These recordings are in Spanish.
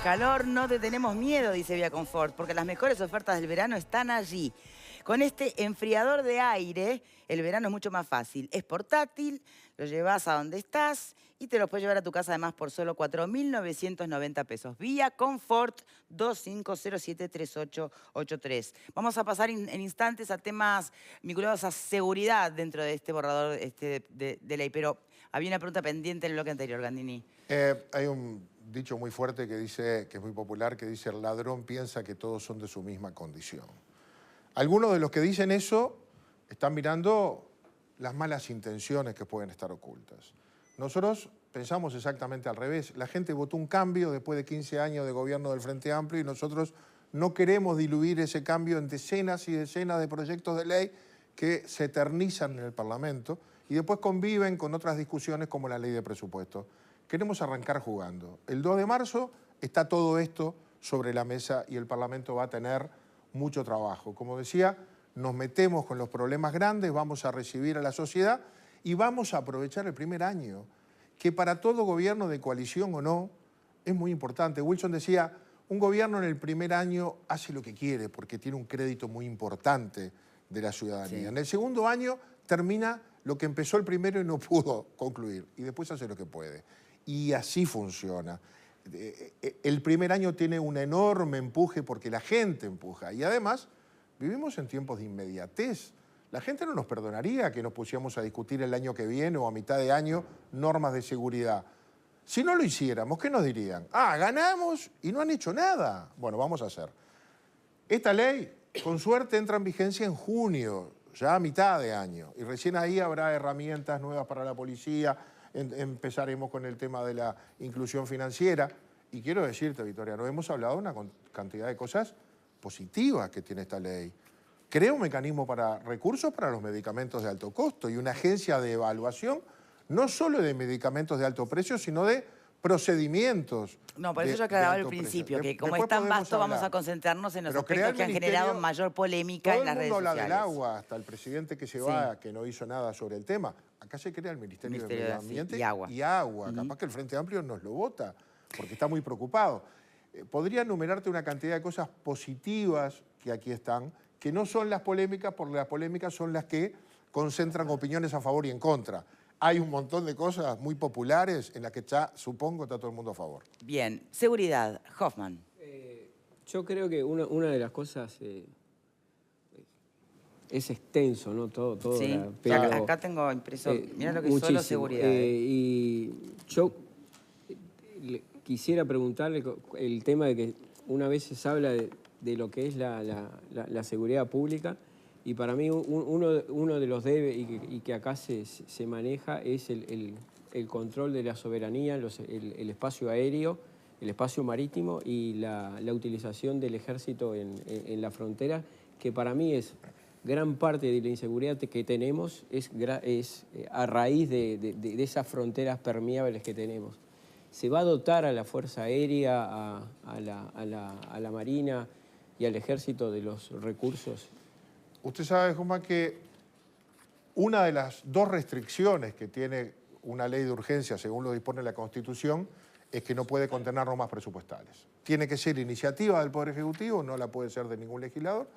calor no te tenemos miedo, dice Vía Confort, porque las mejores ofertas del verano están allí. Con este enfriador de aire, el verano es mucho más fácil. Es portátil, lo llevas a donde estás y te lo puedes llevar a tu casa además por solo 4.990 pesos. Vía Confort 25073883. Vamos a pasar en instantes a temas vinculados a seguridad dentro de este borrador de ley, pero había una pregunta pendiente en el bloque anterior, Gandini. Hay un dicho muy fuerte que dice, que es muy popular, que dice: el ladrón piensa que todos son de su misma condición. Algunos de los que dicen eso están mirando las malas intenciones que pueden estar ocultas. Nosotros pensamos exactamente al revés. La gente votó un cambio después de 15 años de gobierno del Frente Amplio y nosotros no queremos diluir ese cambio en decenas y decenas de proyectos de ley que se eternizan en el Parlamento y después conviven con otras discusiones como la ley de presupuesto. Queremos arrancar jugando. El 2 de marzo está todo esto sobre la mesa y el Parlamento va a tener mucho trabajo. Como decía, nos metemos con los problemas grandes, vamos a recibir a la sociedad y vamos a aprovechar el primer año, que para todo gobierno de coalición o no, es muy importante. Wilson decía, un gobierno en el primer año hace lo que quiere porque tiene un crédito muy importante de la ciudadanía. Sí. En el segundo año termina lo que empezó el primero y no pudo concluir, y después hace lo que puede. Y así funciona. El primer año tiene un enorme empuje porque la gente empuja. Y además, vivimos en tiempos de inmediatez. La gente no nos perdonaría que nos pusiéramos a discutir el año que viene o a mitad de año normas de seguridad. Si no lo hiciéramos, ¿qué nos dirían? Ah, ganamos y no han hecho nada. Bueno, vamos a hacer. Esta ley, con suerte, entra en vigencia en junio, ya a mitad de año. Y recién ahí habrá herramientas nuevas para la policía. Empezaremos con el tema de la inclusión financiera. Y quiero decirte, Victoria, no hemos hablado de una cantidad de cosas positivas que tiene esta ley. Crea un mecanismo para recursos para los medicamentos de alto costo y una agencia de evaluación, no solo de medicamentos de alto precio, sino de procedimientos. No, por eso yo aclaraba al principio, que como es tan vasto, vamos a concentrarnos en los aspectos que han generado mayor polémica en las redes sociales. Todo el mundo habla del agua, hasta el presidente que se va, que no hizo nada sobre el tema. Acá se crea el Ministerio de Medio Ambiente y Agua. Capaz que el Frente Amplio nos lo vota, porque está muy preocupado. Podría enumerarte una cantidad de cosas positivas que aquí están, que no son las polémicas, porque las polémicas son las que concentran opiniones a favor y en contra. Hay un montón de cosas muy populares en las que ya, supongo, está todo el mundo a favor. Bien. Seguridad. Hoffman. Yo creo que una de las cosas es extenso, ¿no? Todo sí, pero acá tengo impreso, mirá lo que es solo seguridad. Y yo quisiera preguntarle el tema de que una vez se habla de lo que es la seguridad pública. Y para mí uno de los debe y que acá se maneja es el control de la soberanía, el espacio aéreo, el espacio marítimo y la utilización del ejército en la frontera, que para mí es gran parte de la inseguridad que tenemos, es a raíz de esas fronteras permeables que tenemos. Se va a dotar a la Fuerza Aérea, a la Marina y al Ejército de los recursos. Usted sabe, Juma, que una de las dos restricciones que tiene una ley de urgencia, según lo dispone la Constitución, es que no puede contener normas presupuestales. Tiene que ser iniciativa del Poder Ejecutivo, no la puede ser de ningún legislador,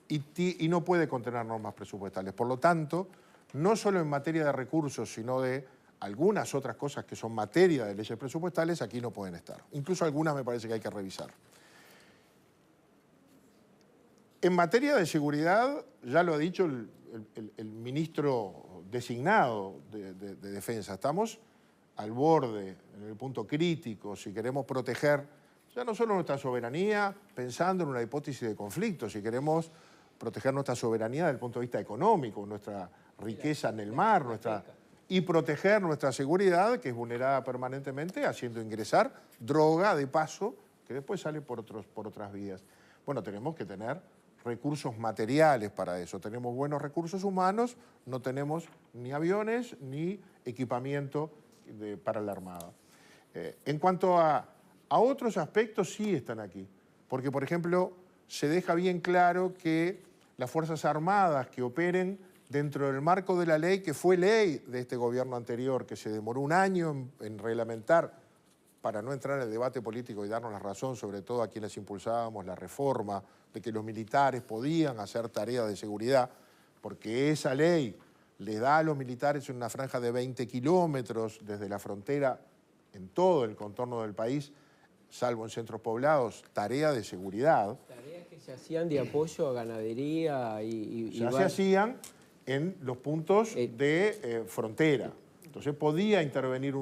y no puede contener normas presupuestales. Por lo tanto, no solo en materia de recursos, sino de algunas otras cosas que son materia de leyes presupuestales, aquí no pueden estar. Incluso algunas me parece que hay que revisar. En materia de seguridad, ya lo ha dicho el ministro designado de Defensa, estamos al borde, en el punto crítico, si queremos proteger ya no solo nuestra soberanía, pensando en una hipótesis de conflicto, si queremos proteger nuestra soberanía desde el punto de vista económico, nuestra riqueza en el mar, y proteger nuestra seguridad, que es vulnerada permanentemente, haciendo ingresar droga de paso, que después sale por otras vías. Bueno, tenemos que tener recursos materiales para eso. Tenemos buenos recursos humanos, no tenemos ni aviones ni equipamiento para la Armada. En cuanto a otros aspectos, sí están aquí. Porque, por ejemplo, se deja bien claro que las Fuerzas Armadas que operen dentro del marco de la ley, que fue ley de este gobierno anterior, que se demoró un año en reglamentar para no entrar en el debate político y darnos la razón, sobre todo a quienes impulsábamos la reforma, de que los militares podían hacer tareas de seguridad, porque esa ley le da a los militares una franja de 20 kilómetros desde la frontera en todo el contorno del país, salvo en centros poblados, tarea de seguridad. Tareas que se hacían de apoyo a ganadería Ya se hacían en los puntos de frontera. Entonces podía intervenir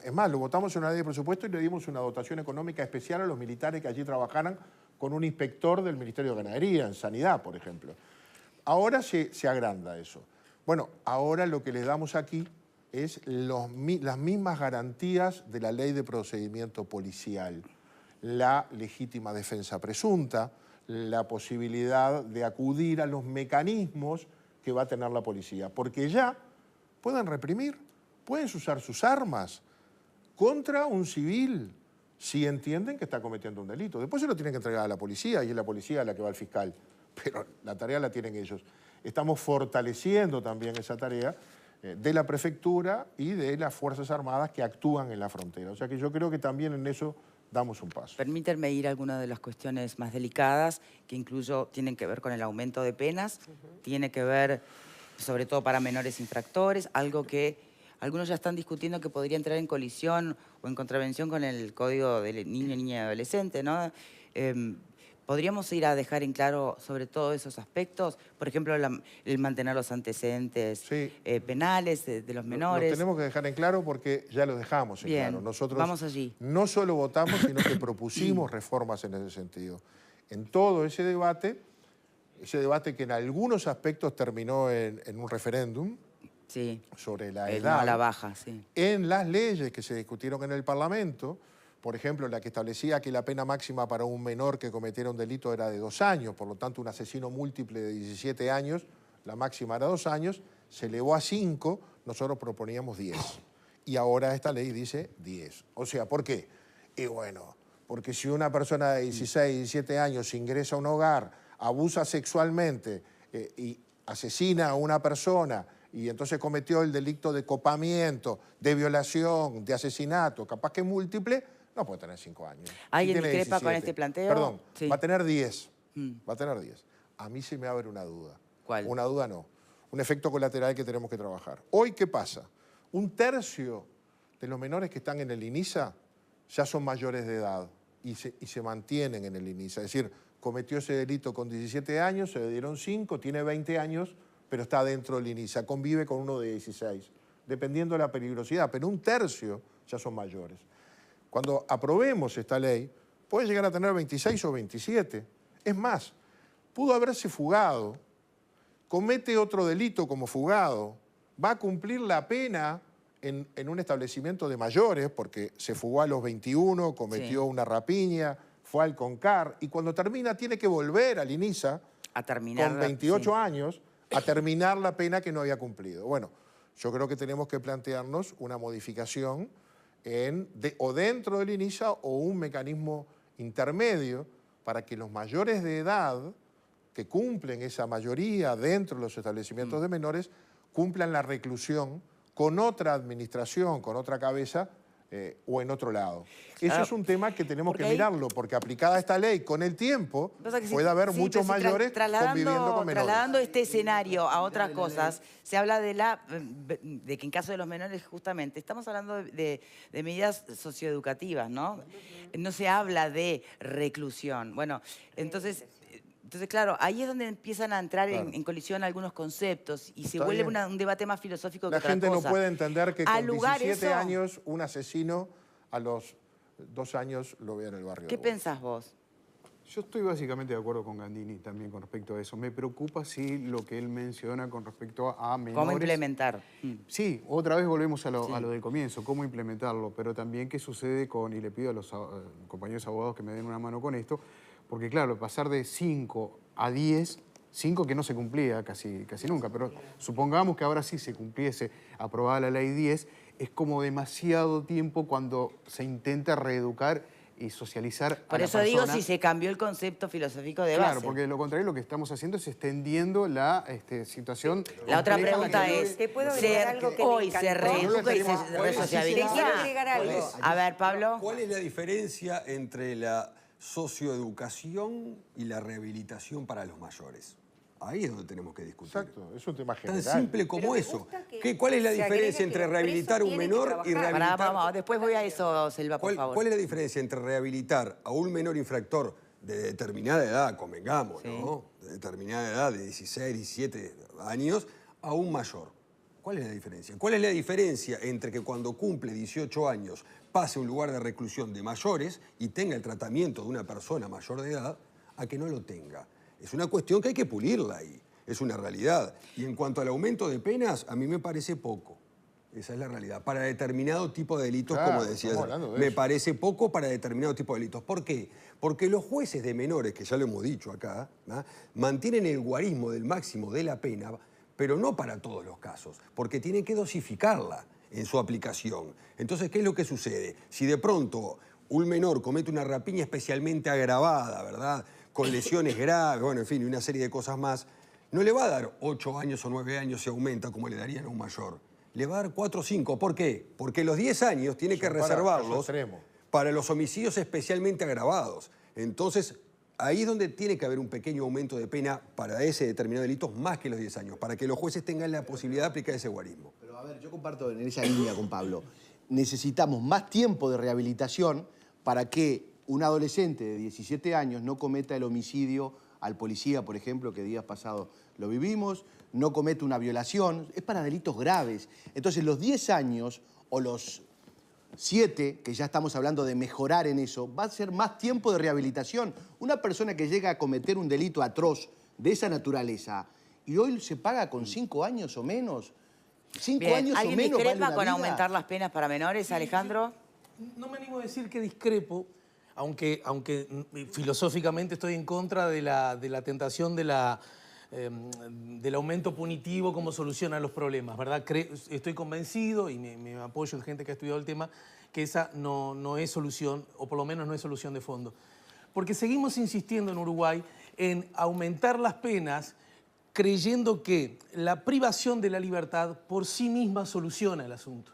es más, lo votamos en una ley de presupuesto y le dimos una dotación económica especial a los militares que allí trabajaran con un inspector del Ministerio de Ganadería, en Sanidad, por ejemplo. Ahora se agranda eso. Bueno, ahora lo que les damos aquí es las mismas garantías de la ley de procedimiento policial. La legítima defensa presunta, la posibilidad de acudir a los mecanismos que va a tener la policía. Porque ya pueden reprimir, pueden usar sus armas contra un civil si entienden que está cometiendo un delito. Después se lo tienen que entregar a la policía y es la policía la que va al fiscal. Pero la tarea la tienen ellos. Estamos fortaleciendo también esa tarea de la prefectura y de las Fuerzas Armadas que actúan en la frontera. O sea que yo creo que también en eso damos un paso. Permítanme ir a algunas de las cuestiones más delicadas, que incluso tienen que ver con el aumento de penas, tiene que ver, sobre todo para menores infractores, algo que algunos ya están discutiendo que podría entrar en colisión o en contravención con el Código de Niño, Niña y Adolescente, ¿no? ¿Podríamos ir a dejar en claro sobre todos esos aspectos? Por ejemplo, el mantener los antecedentes penales de los menores. Lo tenemos que dejar en claro porque ya lo dejamos en claro. Nosotros vamos allí. No solo votamos, sino que propusimos reformas en ese sentido. En todo ese debate que en algunos aspectos terminó en un referéndum, sobre la edad, no a la baja, en las leyes que se discutieron en el Parlamento, por ejemplo, la que establecía que la pena máxima para un menor que cometiera un delito era de 2 años, por lo tanto un asesino múltiple de 17 años, la máxima era 2 años, se elevó a 5, nosotros proponíamos 10. Y ahora esta ley dice 10. O sea, ¿por qué? Y bueno, porque si una persona de 16, 17 años ingresa a un hogar, abusa sexualmente y asesina a una persona y entonces cometió el delito de copamiento, de violación, de asesinato, capaz que múltiple, no puede tener 5 años. ¿Alguien discrepa con este planteo? Perdón, va a tener 10. Va a tener 10. A mí se me abre una duda. ¿Cuál? Una duda no. Un efecto colateral que tenemos que trabajar. Hoy, ¿qué pasa? 1/3 de los menores que están en el INISA ya son mayores de edad y se mantienen en el INISA. Es decir, cometió ese delito con 17 años, se le dieron 5, tiene 20 años, pero está dentro del INISA, convive con uno de 16, dependiendo de la peligrosidad, pero 1/3 ya son mayores. Cuando aprobemos esta ley, puede llegar a tener 26 o 27. Es más, pudo haberse fugado, comete otro delito como fugado, va a cumplir la pena en un establecimiento de mayores, porque se fugó a los 21, cometió una rapiña, fue al CONCAR, y cuando termina tiene que volver al INISA con 28 años a terminar la pena que no había cumplido. Bueno, yo creo que tenemos que plantearnos una modificación o dentro del INISA o un mecanismo intermedio para que los mayores de edad que cumplen esa mayoría dentro de los establecimientos de menores cumplan la reclusión con otra administración, con otra cabeza o en otro lado. Eso es un tema que tenemos que mirarlo, porque aplicada esta ley con el tiempo puede haber muchos mayores conviviendo con menores. Trasladando este escenario a otras cosas, se habla de que en caso de los menores, justamente, estamos hablando de medidas socioeducativas, ¿no? No se habla de reclusión. Bueno, entonces, claro, ahí es donde empiezan a entrar en colisión algunos conceptos y se vuelve un debate más filosófico que otra cosa. La gente no puede entender que con 17 años un asesino a los 2 años lo vea en el barrio. ¿Qué pensás vos? Yo estoy básicamente de acuerdo con Gandini también con respecto a eso. Me preocupa, sí, lo que él menciona con respecto a menores. ¿Cómo implementar? Sí, otra vez volvemos a lo del comienzo, cómo implementarlo, pero también qué sucede y le pido a los compañeros abogados que me den una mano con esto, porque claro, pasar de 5 a 10, 5 que no se cumplía casi nunca, pero supongamos que ahora sí se cumpliese aprobada la ley 10, es como demasiado tiempo cuando se intenta reeducar y socializar a Por la eso persona. digo si se cambió el concepto filosófico de base. Claro, porque lo contrario lo que estamos haciendo es extendiendo la situación. La otra compleja pregunta que- es, ¿Te puedo agregar algo que me hoy se encantó? reeduca y se Te quiero resociabiliza. agregar algo. A ver, Pablo. ¿Cuál es la diferencia entre la socioeducación y la rehabilitación para los mayores? Ahí es donde tenemos que discutir. Exacto, es un tema Tan general. simple como Pero me eso. gusta que ¿Cuál es la se agregue diferencia que entre los rehabilitar a un presos tienen que menor y trabajar. rehabilitar... Pará, vamos, después voy a eso, Selva, por favor. ¿Cuál es la diferencia entre rehabilitar a un menor infractor de determinada edad, convengamos, ¿no? De determinada edad, de 16, 17 años, a un mayor? ¿Cuál es la diferencia? ¿Cuál es la diferencia entre que cuando cumple 18 años pase a un lugar de reclusión de mayores y tenga el tratamiento de una persona mayor de edad a que no lo tenga? Es una cuestión que hay que pulirla ahí. Es una realidad. Y en cuanto al aumento de penas, a mí me parece poco. Esa es la realidad. Para determinado tipo de delitos, Claro, como decías, estamos hablando de me eso. parece poco para determinado tipo de delitos. ¿Por qué? Porque los jueces de menores, que ya lo hemos dicho acá, ¿no? mantienen el guarismo del máximo de la pena, pero no para todos los casos, porque tienen que dosificarla en su aplicación. Entonces, ¿qué es lo que sucede? Si de pronto un menor comete una rapiña especialmente agravada, ¿verdad? Con lesiones graves, bueno, en fin, y una serie de cosas más, no le va a dar 8 años o 9 años si aumenta como le darían a un mayor. Le va a dar 4 o 5. ¿Por qué? Porque los 10 años tiene que Son para reservarlos casos extremos. para los homicidios especialmente agravados. Entonces, ahí es donde tiene que haber un pequeño aumento de pena para ese determinado delito, más que los 10 años, para que los jueces tengan la posibilidad de aplicar ese guarismo. Pero a ver, yo comparto en esa línea con Pablo. Necesitamos más tiempo de rehabilitación para que un adolescente de 17 años no cometa el homicidio al policía, por ejemplo, que días pasados lo vivimos, no cometa una violación, es para delitos graves. Entonces, los 10 años o los 7, que ya estamos hablando de mejorar en eso, va a ser más tiempo de rehabilitación. Una persona que llega a cometer un delito atroz de esa naturaleza y hoy se paga con 5 años o menos. 5 Bien, años o ¿alguien menos vale discrepa una con vida. aumentar las penas para menores, Alejandro? No me animo a decir que discrepo, aunque filosóficamente estoy en contra de la tentación del aumento punitivo como solución a los problemas, ¿verdad? Estoy convencido, y me apoyo en gente que ha estudiado el tema, que esa no es solución, o por lo menos no es solución de fondo. Porque seguimos insistiendo en Uruguay en aumentar las penas creyendo que la privación de la libertad por sí misma soluciona el asunto.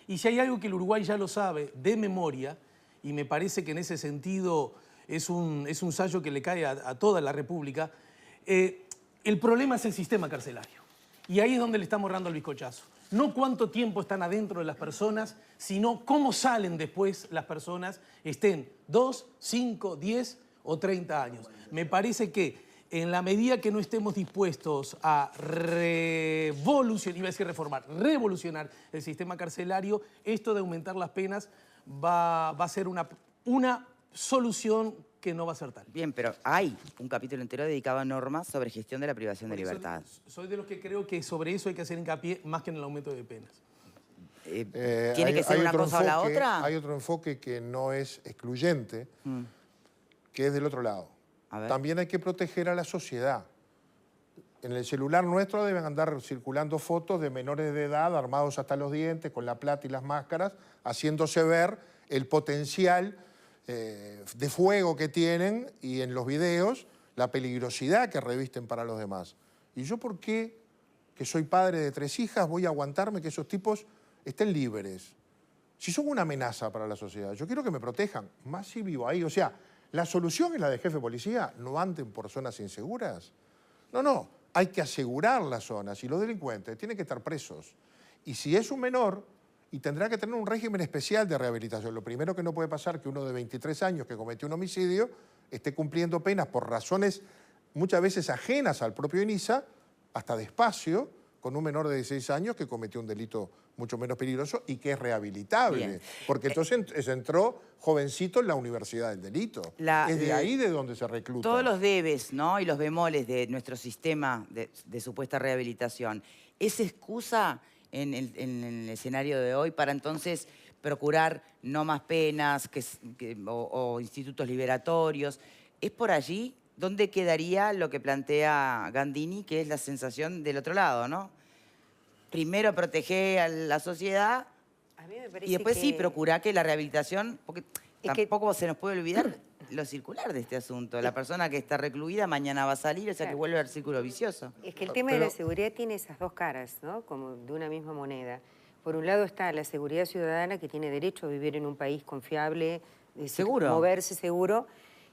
Y si hay algo que el Uruguay ya lo sabe de memoria, y me parece que en ese sentido es un sallo que le cae a toda la República, el problema es el sistema carcelario. Y ahí es donde le estamos dando el bizcochazo. No cuánto tiempo están adentro de las personas, sino cómo salen después las personas, estén 2, 5, 10 o 30 años. Me parece que en la medida que no estemos dispuestos a revolucionar, iba a decir reformar, revolucionar el sistema carcelario, esto de aumentar las penas va a ser una solución que no va a ser tal. Bien, pero hay un capítulo entero dedicado a normas sobre gestión de la privación de Por eso libertad. soy de los que creo que sobre eso hay que hacer hincapié más que en el aumento de penas. ¿Tiene que ser una otro cosa o la enfoque- otra? Hay otro enfoque que no es excluyente, que es del otro lado. A ver. También hay que proteger a la sociedad. En el celular nuestro deben andar circulando fotos de menores de edad armados hasta los dientes, con la plata y las máscaras, haciéndose ver el potencial de fuego que tienen y en los videos la peligrosidad que revisten para los demás. ¿Y yo por qué, que soy padre de 3 hijas, voy a aguantarme que esos tipos estén libres? Si son una amenaza para la sociedad, yo quiero que me protejan, más si vivo ahí. O sea, la solución es la de jefe de policía, no anden por zonas inseguras. No, hay que asegurar las zonas y los delincuentes tienen que estar presos. Y si es un menor, y tendrá que tener un régimen especial de rehabilitación. Lo primero que no puede pasar es que uno de 23 años que cometió un homicidio esté cumpliendo penas por razones muchas veces ajenas al propio INISA, hasta despacio, con un menor de 16 años que cometió un delito mucho menos peligroso y que es rehabilitable. Bien. Porque entonces entró jovencito en la universidad del delito. Es de ahí de donde se recluta. Todos los debes, ¿no? Y los bemoles de nuestro sistema de supuesta rehabilitación. ¿Es excusa en el escenario de hoy para entonces procurar no más penas o institutos liberatorios? ¿Es por allí? ¿Dónde quedaría lo que plantea Gandini, que es la sensación del otro lado, ¿no? Primero proteger a la sociedad A mí me parece y después sí que- procurar que la rehabilitación... Porque Es que- tampoco se nos puede olvidar lo circular de este asunto. La persona que está recluida mañana va a salir, o sea que Claro. vuelve al círculo vicioso. Es que el tema de la seguridad tiene esas dos caras, ¿no? Como de una misma moneda. Por un lado está la seguridad ciudadana, que tiene derecho a vivir en un país confiable, es decir, Seguro. moverse seguro.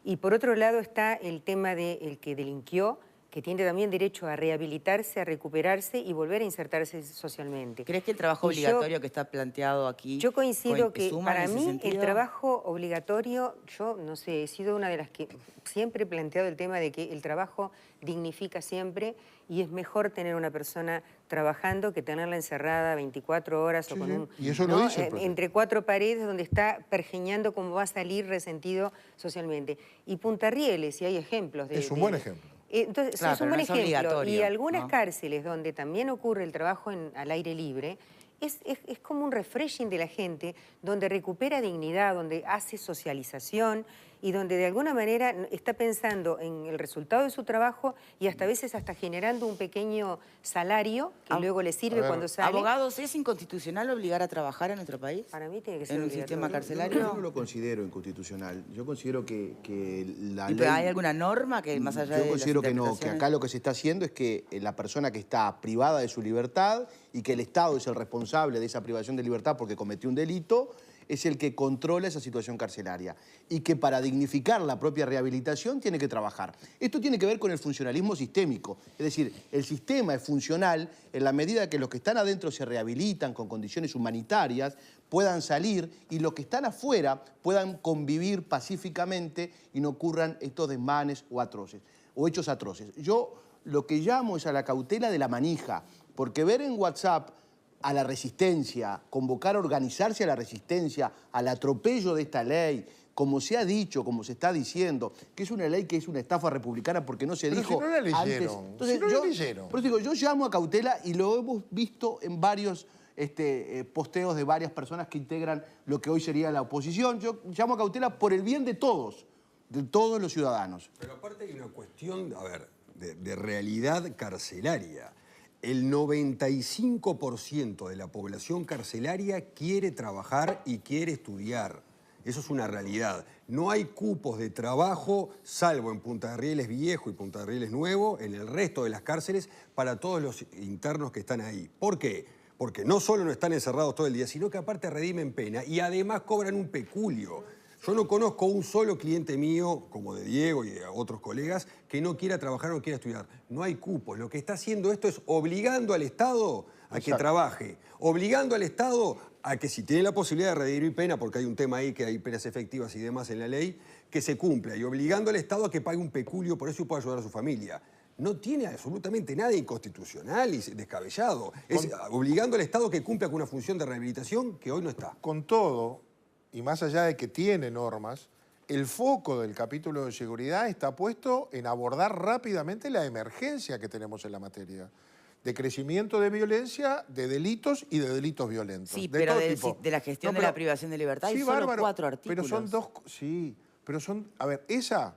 Y por otro lado está el tema del que delinquió, que tiene también derecho a rehabilitarse, a recuperarse y volver a insertarse socialmente. ¿Crees que el trabajo Y yo- obligatorio que está planteado aquí Yo coincido que suma en para ese mí sentido? el trabajo obligatorio, yo no sé, he sido una de las que siempre he planteado el tema de que el trabajo dignifica siempre y es mejor tener una persona trabajando que tenerla encerrada 24 horas o Sí, con sí. un... Y eso lo dice el profe. entre cuatro paredes donde está pergeñando cómo va a salir resentido socialmente. Y Punta Rieles, y hay ejemplos de... Es un buen ejemplo. Entonces, Claro, es un pero buen no es ejemplo. Y obligatorio, algunas ¿no? cárceles donde también ocurre el trabajo al aire libre, es como un refreshing de la gente, donde recupera dignidad, donde hace socialización y donde de alguna manera está pensando en el resultado de su trabajo y hasta a veces hasta generando un pequeño salario que luego le sirve cuando sale. Abogados, ¿es inconstitucional obligar a trabajar en nuestro país? Para mí tiene que ser ¿En un obligatorio. sistema Yo carcelario? no lo considero inconstitucional. Yo considero que la ¿Y ley... ¿Hay alguna norma que más allá de Yo considero las que no, que interpretaciones? acá lo que se está haciendo es que la persona que está privada de su libertad y que el Estado es el responsable de esa privación de libertad porque cometió un delito, es el que controla esa situación carcelaria y que para dignificar la propia rehabilitación tiene que trabajar. Esto tiene que ver con el funcionalismo sistémico, es decir, el sistema es funcional en la medida que los que están adentro se rehabilitan con condiciones humanitarias, puedan salir y los que están afuera puedan convivir pacíficamente y no ocurran estos desmanes o hechos atroces. Yo lo que llamo es a la cautela de la manija, porque ver en WhatsApp a la resistencia, convocar a organizarse a la resistencia, al atropello de esta ley, como se ha dicho, como se está diciendo, que es una ley que es una estafa republicana porque no se Pero dijo si no la leyeron, antes. Entonces, si no la leyeron. por eso digo, yo llamo a cautela y lo hemos visto en varios posteos de varias personas que integran lo que hoy sería la oposición. Yo llamo a cautela por el bien de todos los ciudadanos. Pero aparte hay una cuestión, a ver, de realidad carcelaria. El 95% de la población carcelaria quiere trabajar y quiere estudiar. Eso es una realidad. No hay cupos de trabajo, salvo en Punta de Rieles Viejo y Punta de Rieles Nuevo, en el resto de las cárceles, para todos los internos que están ahí. ¿Por qué? Porque no solo no están encerrados todo el día, sino que aparte redimen pena y además cobran un peculio. Yo no conozco un solo cliente mío, como de Diego y de otros colegas, que no quiera trabajar o no quiera estudiar. No hay cupos. Lo que está haciendo esto es obligando al Estado a que trabaje, obligando al Estado a que si tiene la posibilidad de redimir pena, porque hay un tema ahí que hay penas efectivas y demás en la ley, que se cumpla, y obligando al Estado a que pague un peculio por eso y pueda ayudar a su familia. No tiene absolutamente nada inconstitucional y descabellado. Es obligando al Estado que cumpla con una función de rehabilitación que hoy no está. Con todo, y más allá de que tiene normas, el foco del capítulo de seguridad está puesto en abordar rápidamente la emergencia que tenemos en la materia. De crecimiento de violencia, de delitos y de delitos violentos. Sí, de pero todo de tipo. la gestión No, de la pero- privación de libertad hay Sí, solo bárbaro, 4 artículos. Pero son dos... Sí, pero son... A ver, esa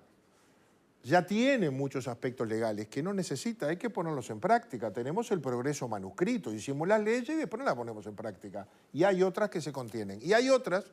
ya tiene muchos aspectos legales que no necesita, hay que ponerlos en práctica. Tenemos el progreso manuscrito, hicimos las leyes y después no las ponemos en práctica. Y hay otras que se contienen. Y hay otras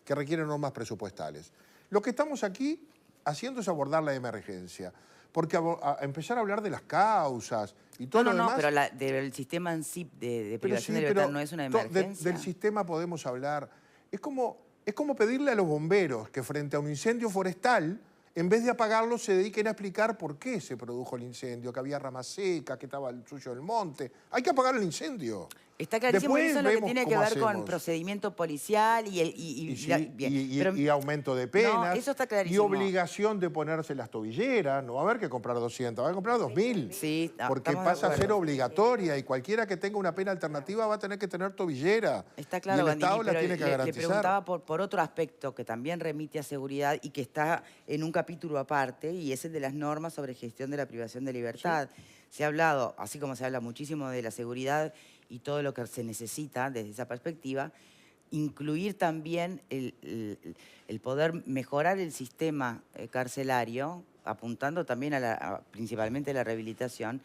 que requieren normas presupuestales. Lo que estamos aquí haciendo es abordar la emergencia. Porque a empezar a hablar de las causas y todo No, lo no, demás... pero el sistema en sí de Pero privación sí, de libertad pero no es una to- emergencia. del sistema podemos hablar. Es como pedirle a los bomberos que frente a un incendio forestal, en vez de apagarlo, se dediquen a explicar por qué se produjo el incendio, que había rama seca, que estaba el suyo del monte. Hay que apagar el incendio. Está clarísimo, Después eso es lo que vemos tiene que cómo ver con hacemos. procedimiento policial Y, sí, bien. y Pero- aumento de penas. No, eso está y clarísimo. obligación de ponerse las tobilleras. No va a haber que comprar 200, va a comprar 2.000. Sí, porque estamos de pasa a ser acuerdo. obligatoria y cualquiera que tenga una pena alternativa va a tener que tener tobillera. Está y claro, el Estado Bandini, la pero tiene que le garantizar. preguntaba por otro aspecto que también remite a seguridad y que está en un capítulo aparte, y es el de las normas sobre gestión de la privación de libertad. Se ha hablado, así como se habla muchísimo de la seguridad y todo lo que se necesita desde esa perspectiva, incluir también el poder mejorar el sistema carcelario, apuntando también principalmente a la rehabilitación,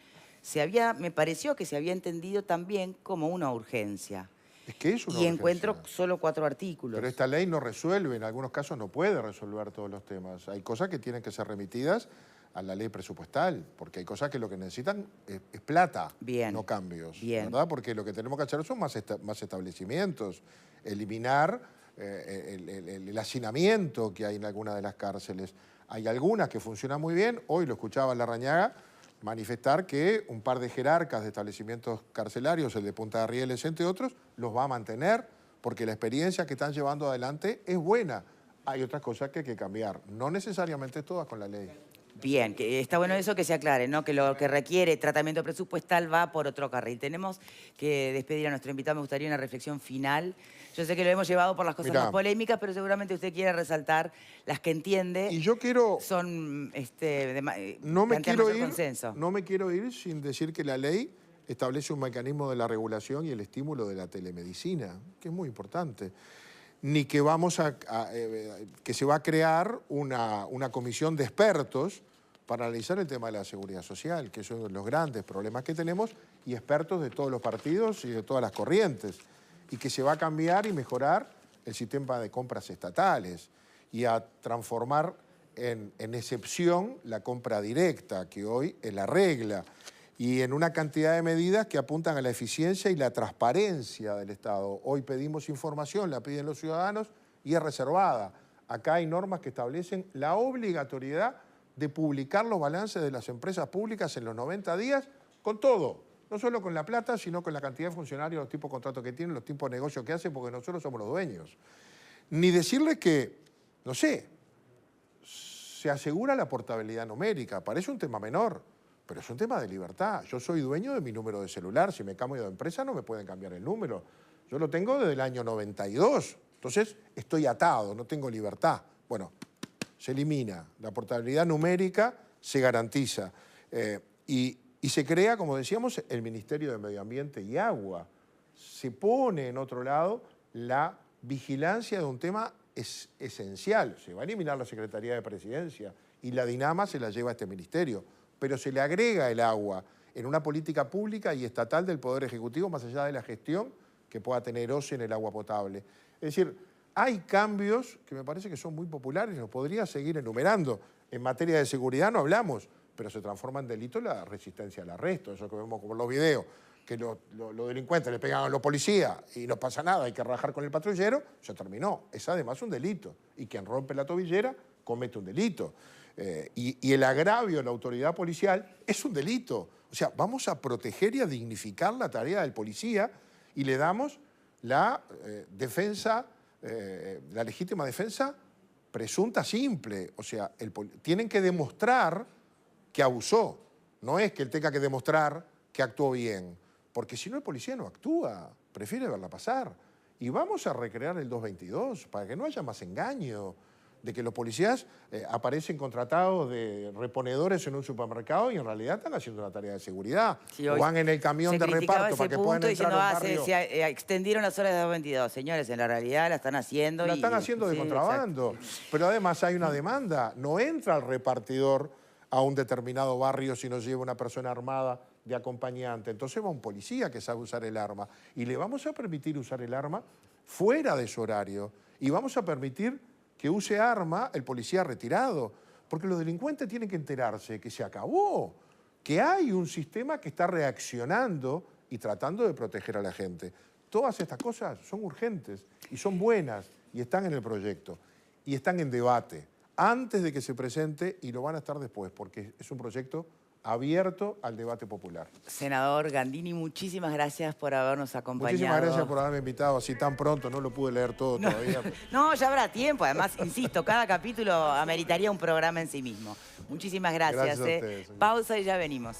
me pareció que se había entendido también como una urgencia. Es que es una Y encuentro urgencia. solo 4 artículos. Pero esta ley no resuelve, en algunos casos no puede resolver todos los temas. Hay cosas que tienen que ser remitidas a la ley presupuestal, porque hay cosas que lo que necesitan es plata, Bien. no cambios, Bien. ¿verdad? Porque lo que tenemos que hacer son más establecimientos, eliminar el hacinamiento que hay en algunas de las cárceles. Hay algunas que funcionan muy bien, hoy lo escuchaba Larrañaga manifestar que un par de jerarcas de establecimientos carcelarios, el de Punta de Rieles, entre otros, los va a mantener porque la experiencia que están llevando adelante es buena. Hay otras cosas que hay que cambiar, no necesariamente todas con la ley. Bien, que está bueno eso que se aclare, ¿no? Que lo que requiere tratamiento presupuestal va por otro carril. Tenemos que despedir a nuestro invitado. Me gustaría una reflexión final. Yo sé que lo hemos llevado por las cosas Mirá. más polémicas, pero seguramente usted quiere resaltar las que entiende. Y yo quiero... Son No me plantean quiero mayor ir, consenso. no me quiero ir sin decir que la ley establece un mecanismo de la regulación y el estímulo de la telemedicina, que es muy importante. Ni que que se va a crear una comisión de expertos para analizar el tema de la seguridad social, que es uno de los grandes problemas que tenemos, y expertos de todos los partidos y de todas las corrientes, y que se va a cambiar y mejorar el sistema de compras estatales y a transformar en excepción la compra directa, que hoy es la regla, y en una cantidad de medidas que apuntan a la eficiencia y la transparencia del Estado. Hoy pedimos información, la piden los ciudadanos y es reservada. Acá hay normas que establecen la obligatoriedad de publicar los balances de las empresas públicas en los 90 días con todo. No solo con la plata, sino con la cantidad de funcionarios, los tipos de contratos que tienen, los tipos de negocios que hacen, porque nosotros somos los dueños. Ni decirles que, no sé, se asegura la portabilidad numérica. Parece un tema menor, pero es un tema de libertad. Yo soy dueño de mi número de celular. Si me cambio de empresa no me pueden cambiar el número. Yo lo tengo desde el año 92. Entonces estoy atado, no tengo libertad. Bueno, se elimina. La portabilidad numérica se garantiza. Y se crea, como decíamos, el Ministerio de Medio Ambiente y Agua. Se pone en otro lado la vigilancia de un tema esencial. Se va a eliminar la Secretaría de Presidencia y la DINAMA se la lleva a este ministerio. Pero se le agrega el agua en una política pública y estatal del Poder Ejecutivo, más allá de la gestión que pueda tener OCE en el agua potable. Es decir, hay cambios que me parece que son muy populares, los podría seguir enumerando. En materia de seguridad no hablamos, pero se transforma en delito la resistencia al arresto, eso que vemos como los videos, que los delincuentes le pegan a los policías y no pasa nada, hay que rajar con el patrullero, se terminó. Es además un delito. Y quien rompe la tobillera comete un delito. Y el agravio de la autoridad policial es un delito. O sea, vamos a proteger y a dignificar la tarea del policía y le damos la defensa, la legítima defensa presunta simple. O sea, tienen que demostrar que abusó. No es que él tenga que demostrar que actuó bien, porque si no el policía no actúa, prefiere verla pasar. Y vamos a recrear el 222 para que no haya más engaño de que los policías aparecen contratados de reponedores en un supermercado y en realidad están haciendo una tarea de seguridad. Sí, o van en el camión de reparto para que puedan entrar al barrio. Se extendieron las horas de 222. Señores, en la realidad la están haciendo. La están haciendo de contrabando. Exacto. Pero además hay una demanda. No entra el repartidor a un determinado barrio si no lleva una persona armada de acompañante. Entonces va un policía que sabe usar el arma. Y le vamos a permitir usar el arma fuera de su horario. Y vamos a permitir que use arma el policía retirado. Porque los delincuentes tienen que enterarse que se acabó, que hay un sistema que está reaccionando y tratando de proteger a la gente. Todas estas cosas son urgentes y son buenas y están en el proyecto y están en debate antes de que se presente y lo van a estar después, porque es un proyecto abierto al debate popular. Senador Gandini, muchísimas gracias por habernos acompañado. Muchísimas gracias por haberme invitado así tan pronto, no lo pude leer todo todavía. No, ya habrá tiempo, además, insisto, cada capítulo ameritaría un programa en sí mismo. Muchísimas gracias. Gracias a ustedes. Pausa y ya venimos.